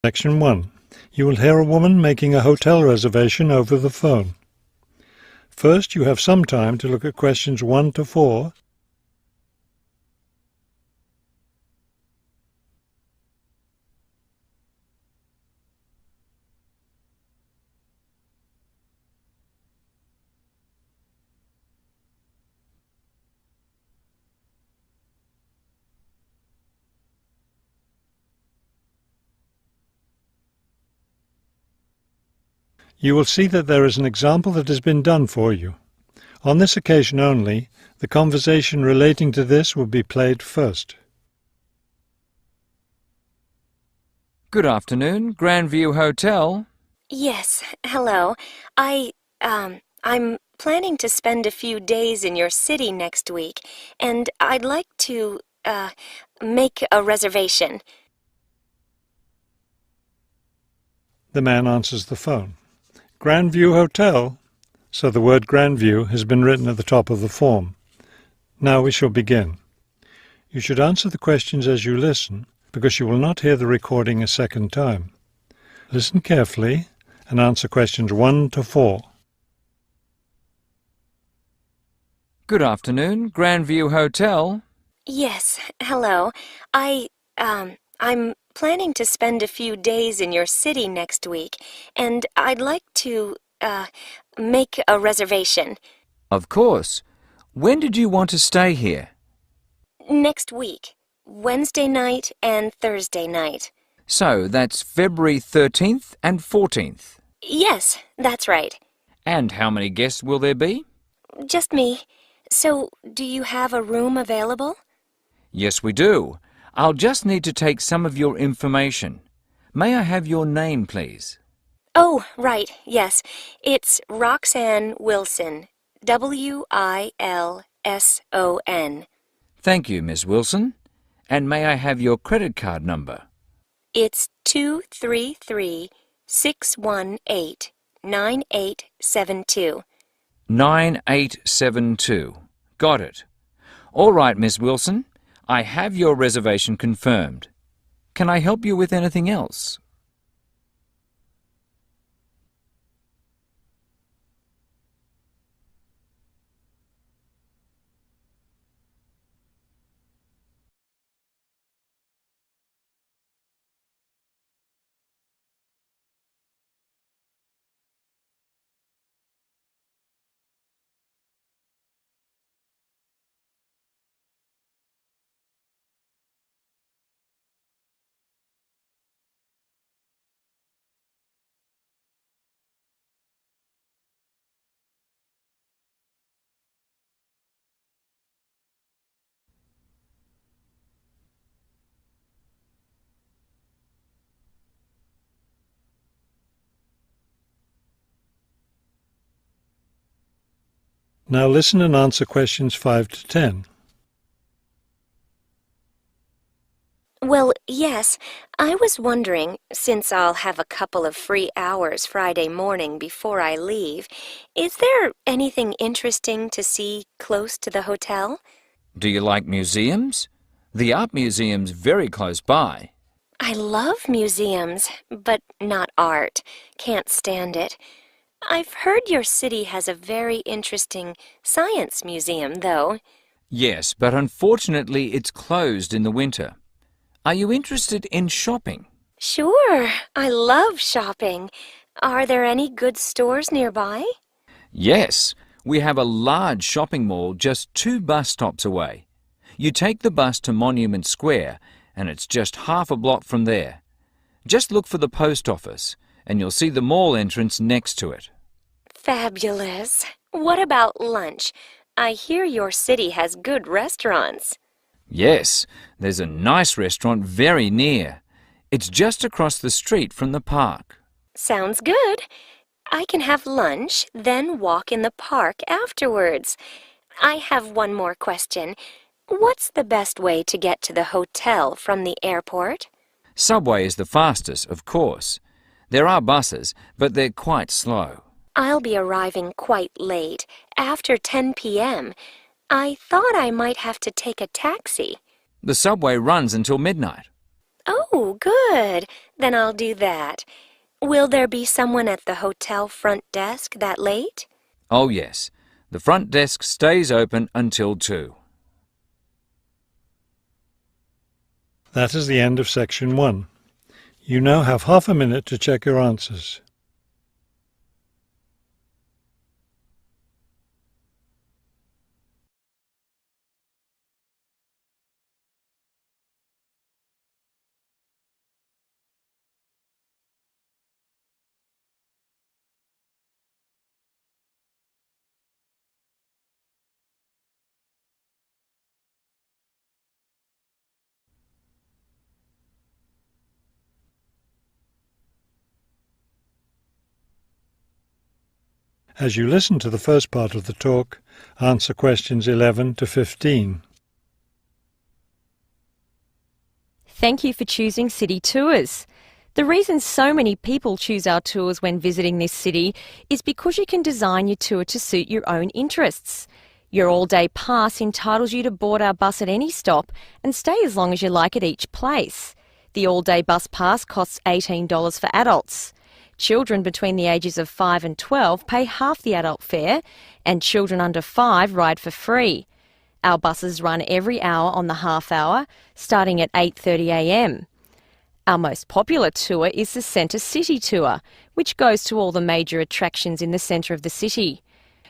Section 1. You will hear a woman making a hotel reservation over the phone. First, you have some time to look at questions 1 to 4. You will see that there is an example that has been done for you. On this occasion only, the conversation relating to this will be played first. Good afternoon, Grandview Hotel. Yes, hello. I'm planning to spend a few days in your city next week, and I'd like to, make a reservation. The man answers the phone. Grandview Hotel, so the word Grandview has been written at the top of the form. Now we shall begin. You should answer the questions as you listen, because you will not hear the recording a second time. Listen carefully and answer questions 1 to 4. Good afternoon, Grandview Hotel. Yes, hello. I'm planning to spend a few days in your city next week, and I'd like to, make a reservation. Of course. When did you want to stay here? Next week, Wednesday night and Thursday night. So that's February 13th and 14th. Yes, that's right. And how many guests will there be? Just me. So, do you have a room available? Yes, we do. I'll just need to take some of your information. May I have your name, please? Oh, right, yes. It's Roxanne Wilson. Wilson. Thank you, Miss Wilson. And may I have your credit card number? It's 233-618-9872. 9872. Got it. All right, Miss Wilson. I have your reservation confirmed. Can I help you with anything else? Now listen and answer questions 5 to 10. Well, yes, I was wondering, since I'll have a couple of free hours Friday morning before I leave, is there anything interesting to see close to the hotel? Do you like museums? The art museum's very close by. I love museums, but not art. Can't stand it. I've heard your city has a very interesting science museum, though. Yes, but unfortunately it's closed in the winter. Are you interested in shopping? Sure, I love shopping. Are there any good stores nearby? Yes, we have a large shopping mall just 2 bus stops away. You take the bus to Monument Square and it's just half a block from there. Just look for the post office and you'll see the mall entrance next to it. Fabulous. What about lunch? I hear your city has good restaurants. Yes, there's a nice restaurant very near. It's just across the street from the park. Sounds good. I can have lunch, then walk in the park afterwards. I have one more question. What's the best way to get to the hotel from the airport? Subway is the fastest, of course. There are buses, but they're quite slow. I'll be arriving quite late, after 10 p.m. I thought I might have to take a taxi. The subway runs until midnight. Oh, good. Then I'll do that. Will there be someone at the hotel front desk that late? Oh yes, the front desk stays open until 2. That is the end of section 1. You now have half a minute to check your answers. As you listen to the first part of the talk, answer questions 11 to 15. Thank you for choosing City Tours. The reason so many people choose our tours when visiting this city is because you can design your tour to suit your own interests. Your all-day pass entitles you to board our bus at any stop and stay as long as you like at each place. The all-day bus pass costs $18 for adults. Children between the ages of 5 and 12 pay half the adult fare, and children under 5 ride for free. Our buses run every hour on the half hour, starting at 8:30 a.m. Our most popular tour is the Centre City Tour, which goes to all the major attractions in the centre of the city.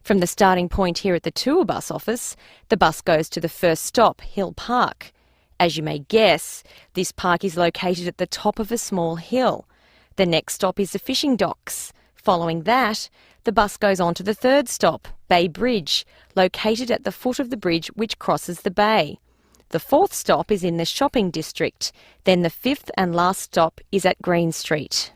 From the starting point here at the tour bus office, the bus goes to the first stop, Hill Park. As you may guess, this park is located at the top of a small hill. The next stop is the fishing docks. Following that, the bus goes on to the third stop, Bay Bridge, located at the foot of the bridge which crosses the bay. The fourth stop is in the shopping district. Then the fifth and last stop is at Green Street.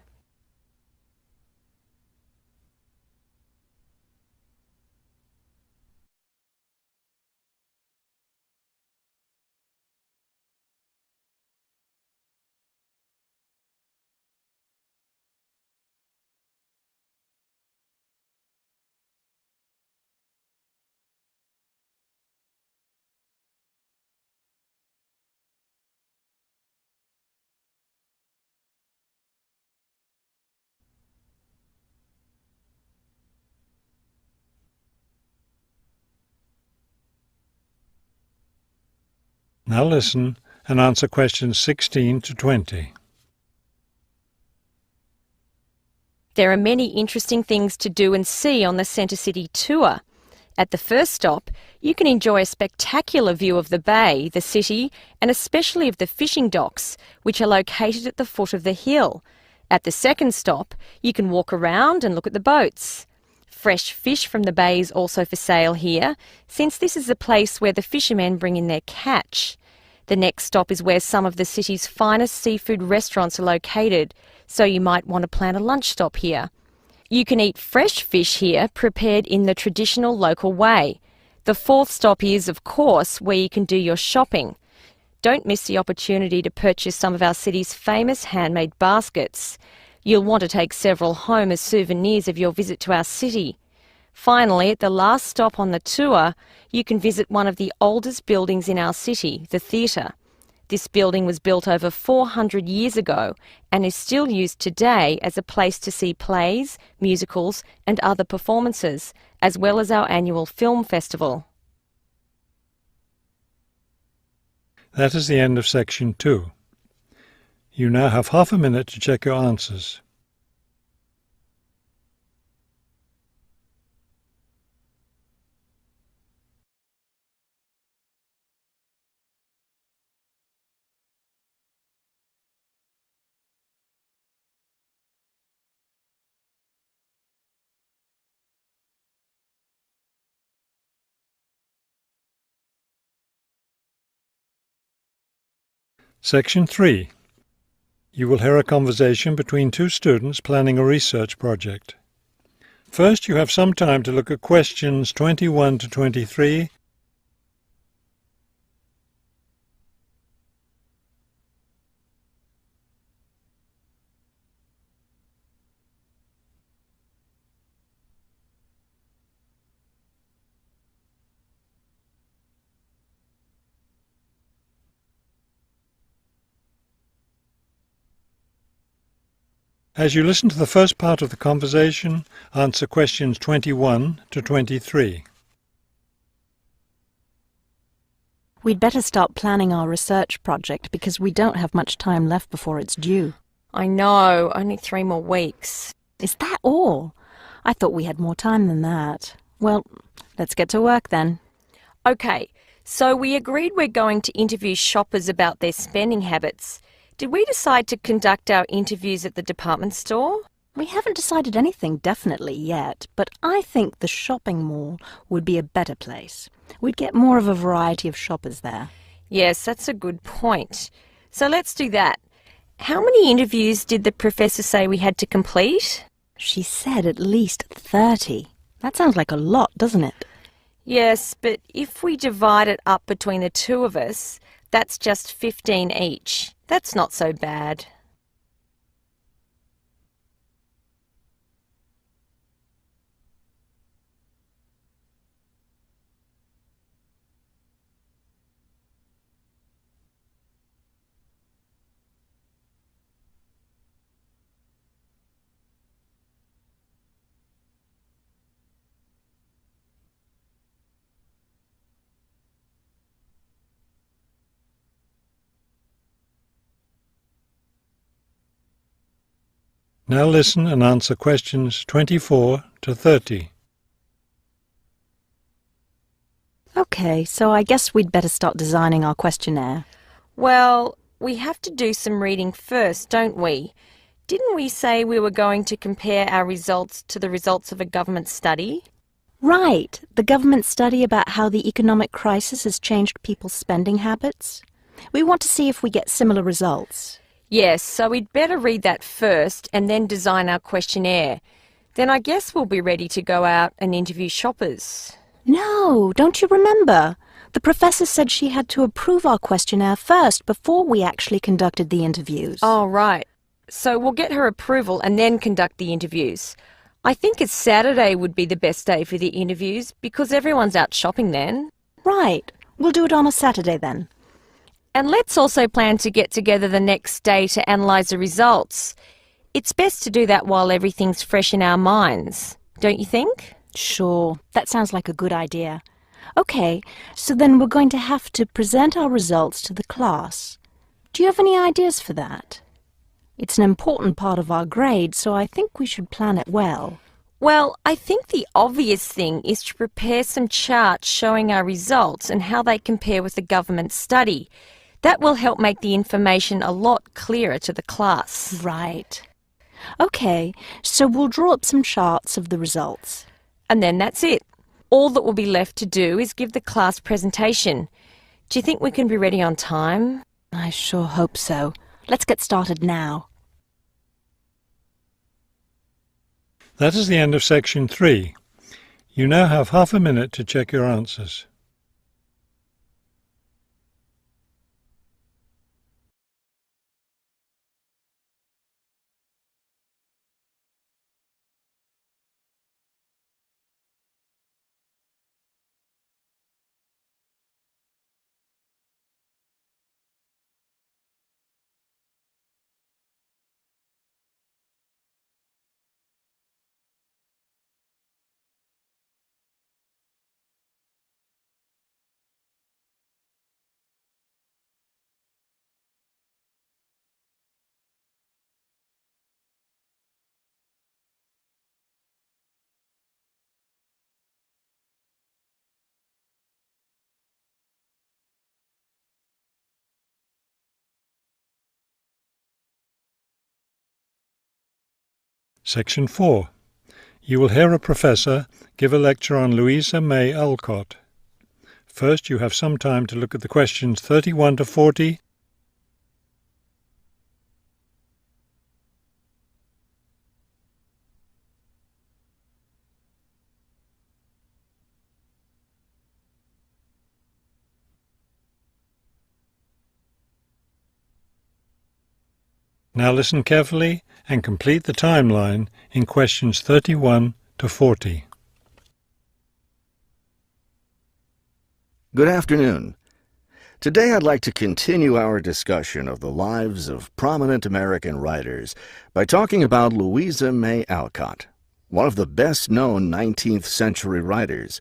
Now listen and answer questions 16 to 20. There are many interesting things to do and see on the Centre City Tour. At the first stop, you can enjoy a spectacular view of the bay, the city, and especially of the fishing docks, which are located at the foot of the hill. At the second stop, you can walk around and look at the boats. Fresh fish from the bay is also for sale here, since this is the place where the fishermen bring in their catch. The next stop is where some of the city's finest seafood restaurants are located, so you might want to plan a lunch stop here. You can eat fresh fish here, prepared in the traditional local way. The fourth stop is, of course, where you can do your shopping. Don't miss the opportunity to purchase some of our city's famous handmade baskets. You'll want to take several home as souvenirs of your visit to our city. Finally, at the last stop on the tour, you can visit one of the oldest buildings in our city, the theatre. This building was built over 400 years ago and is still used today as a place to see plays, musicals and other performances, as well as our annual film festival. That is the end of section 2. You now have half a minute to check your answers. Section 3. You will hear a conversation between two students planning a research project. First, you have some time to look at questions 21 to 23 As you listen to the first part of the conversation, answer questions 21 to 23. We'd better start planning our research project because we don't have much time left before it's due. I know, only 3 more weeks. Is that all? I thought we had more time than that. Well, let's get to work then. Okay, so we agreed we're going to interview shoppers about their spending habits. Did we decide to conduct our interviews at the department store? We haven't decided anything definitely yet, but I think the shopping mall would be a better place. We'd get more of a variety of shoppers there. Yes, that's a good point. So let's do that. How many interviews did the professor say we had to complete? She said at least 30. That sounds like a lot, doesn't it? Yes, but if we divide it up between the 2 of us, that's just 15 each. That's not so bad. Now listen and answer questions 24 to 30. Okay, so I guess we'd better start designing our questionnaire. Well, we have to do some reading first, don't we? Didn't we say we were going to compare our results to the results of a government study? Right, the government study about how the economic crisis has changed people's spending habits. We want to see if we get similar results. Yes, so we'd better read that first and then design our questionnaire. Then I guess we'll be ready to go out and interview shoppers. No, don't you remember? The professor said she had to approve our questionnaire first before we actually conducted the interviews. Oh, right. So we'll get her approval and then conduct the interviews. I think it's Saturday would be the best day for the interviews because everyone's out shopping then. Right. We'll do it on a Saturday then. And let's also plan to get together the next day to analyse the results. It's best to do that while everything's fresh in our minds, don't you think? Sure, that sounds like a good idea. Okay, so then we're going to have to present our results to the class. Do you have any ideas for that? It's an important part of our grade, so I think we should plan it well. Well, I think the obvious thing is to prepare some charts showing our results and how they compare with the government study. That will help make the information a lot clearer to the class. Right. Okay, so we'll draw up some charts of the results. And then that's it. All that will be left to do is give the class presentation. Do you think we can be ready on time? I sure hope so. Let's get started now. That is the end of section 3. You now have half a minute to check your answers. Section 4. You will hear a professor give a lecture on Louisa May Alcott. First, you have some time to look at the questions 31 to 40. Now listen carefully and complete the timeline in questions 31 to 40. Good afternoon. Today I'd like to continue our discussion of the lives of prominent American writers by talking about Louisa May Alcott, one of the best-known 19th century writers.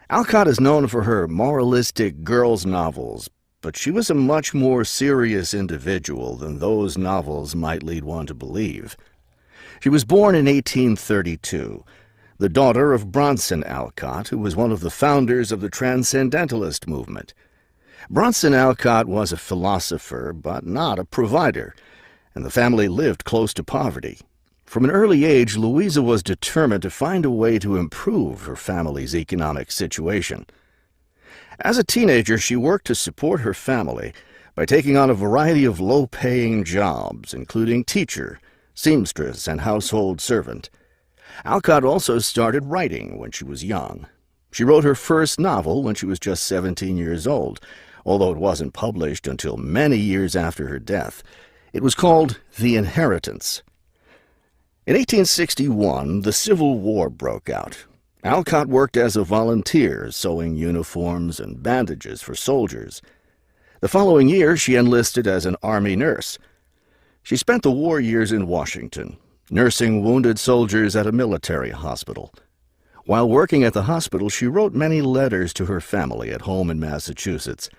Alcott is known for her moralistic girls' novels, but she was a much more serious individual than those novels might lead one to believe. She was born in 1832, the daughter of Bronson Alcott, who was one of the founders of the Transcendentalist movement. Bronson Alcott was a philosopher, but not a provider, and the family lived close to poverty. From an early age, Louisa was determined to find a way to improve her family's economic situation. As a teenager, she worked to support her family by taking on a variety of low-paying jobs, including teacher, seamstress, and household servant. Alcott also started writing when she was young. She wrote her first novel when she was just 17 years old, although it wasn't published until many years after her death. It was called The Inheritance. In 1861, the Civil War broke out. Alcott worked as a volunteer, sewing uniforms and bandages for soldiers. The following year, she enlisted as an Army nurse. She spent the war years in Washington, nursing wounded soldiers at a military hospital. While working at the hospital, she wrote many letters to her family at home in Massachusetts.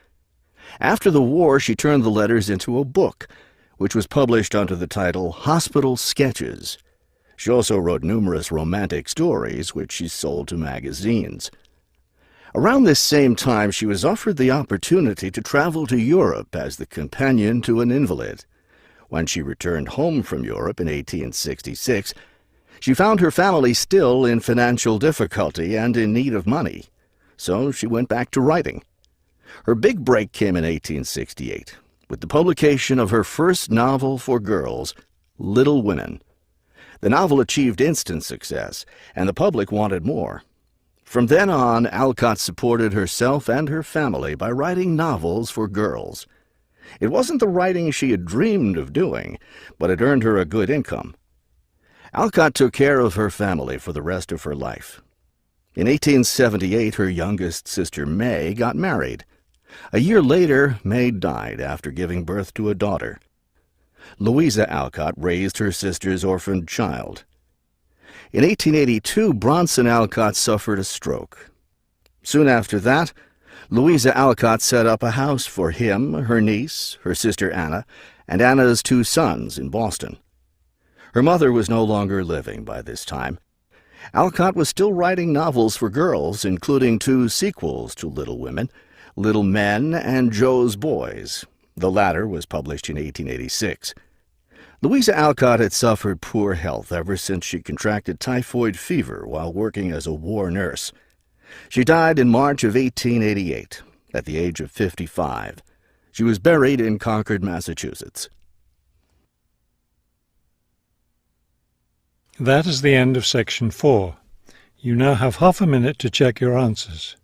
After the war, she turned the letters into a book, which was published under the title Hospital Sketches. She also wrote numerous romantic stories, which she sold to magazines. Around this same time, she was offered the opportunity to travel to Europe as the companion to an invalid. When she returned home from Europe in 1866, she found her family still in financial difficulty and in need of money, so she went back to writing. Her big break came in 1868, with the publication of her first novel for girls, Little Women. The novel achieved instant success, and the public wanted more. From then on, Alcott supported herself and her family by writing novels for girls. It wasn't the writing she had dreamed of doing, but it earned her a good income. Alcott took care of her family for the rest of her life. In 1878, her youngest sister May got married. A year later, May died after giving birth to a daughter. Louisa Alcott raised her sister's orphaned child. In 1882, Bronson Alcott suffered a stroke. Soon after that, Louisa Alcott set up a house for him, her niece, her sister Anna, and Anna's 2 sons in Boston. Her mother was no longer living by this time. Alcott was still writing novels for girls, including 2 sequels to Little Women, Little Men and Joe's Boys. The latter was published in 1886. Louisa Alcott had suffered poor health ever since she contracted typhoid fever while working as a war nurse. She died in March of 1888, at the age of 55. She was buried in Concord, Massachusetts. That is the end of section 4. You now have half a minute to check your answers.